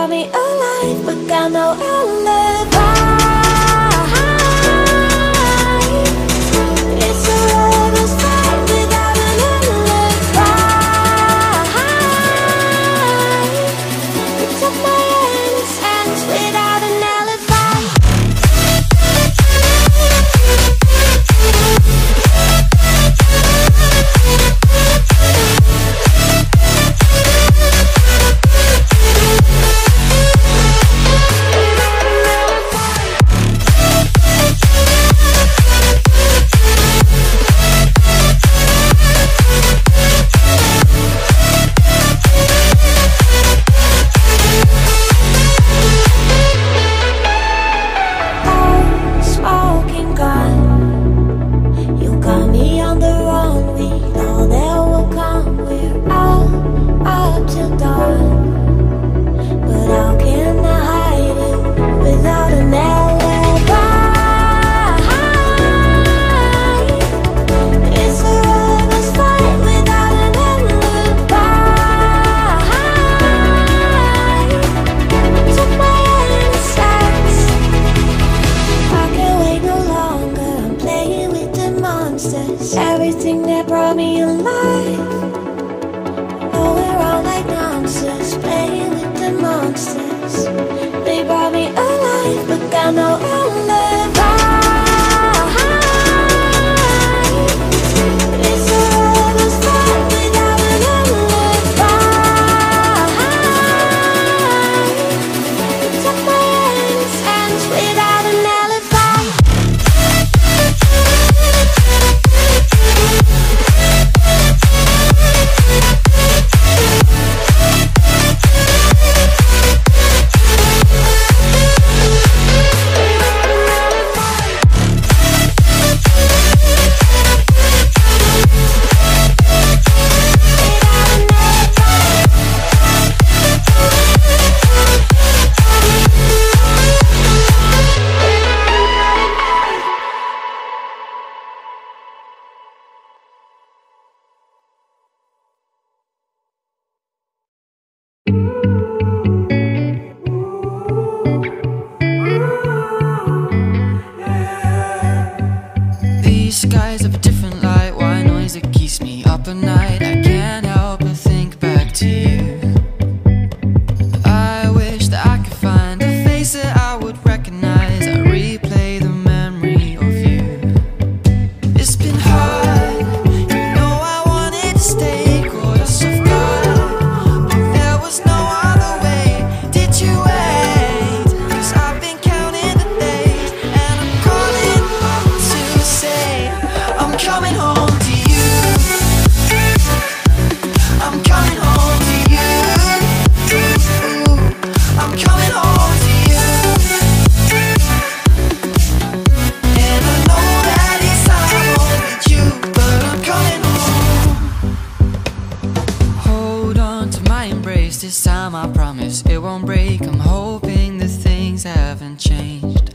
brought me alive, but got no alibi. It's a lover's fight without an alibi. You took my innocence without an alibi. Everything that brought me alive, oh, we're all like monsters, playing with the monsters. They brought me alive, but got no alibi. It's a lover's fight without an alibi. You took my innocence without an alibi. These skies have a different light, white noise that keeps me up at night. I can't help but think back to you. I wish that I could find a face that I would recognize. I replay the memory of you. It's been hard, you know I wanted to stay, caught us off guard, but there was no other way. Did you wait? 'Cause I've been counting the days, and I'm calling up to say I'm coming home to you. I'm coming home to you. I'm coming home to you. And I know that it's not home with you, but I'm coming home. Hold on to my embrace, this time I promise it won't break. I'm hoping that things haven't changed.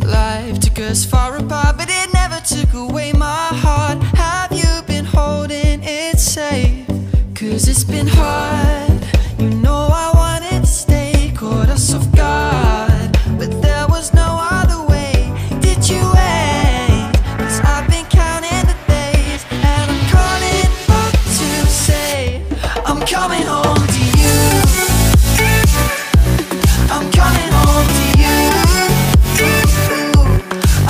Life took us far apart, but it never took away my heart. Have you been holding it safe? 'Cause it's been hard, you know I wanted to stay, caught us off guard, but there was no other way. Did you wait? 'Cause I've been counting the days, and I'm calling up to say I'm coming home to you. I'm coming home to you.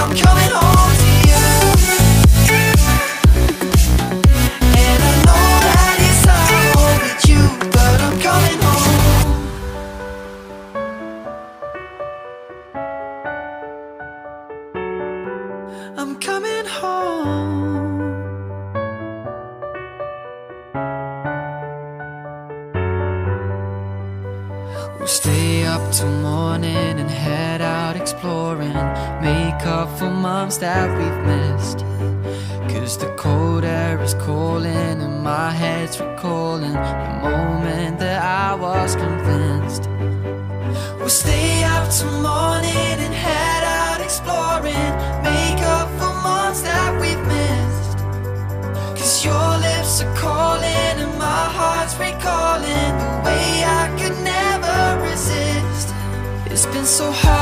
I'm coming home to you. And I know that it's not home with you, but I'm coming home. I'm coming home. We'll stay up till morning and head out exploring, make up for months that we've missed. 'Cause the cold air is calling and my head's recalling the moment that I was convinced. We'll stay up till morning and head out exploring, make up for months that we've missed. 'Cause your lips are calling and my heart's recalling the way I could never so high.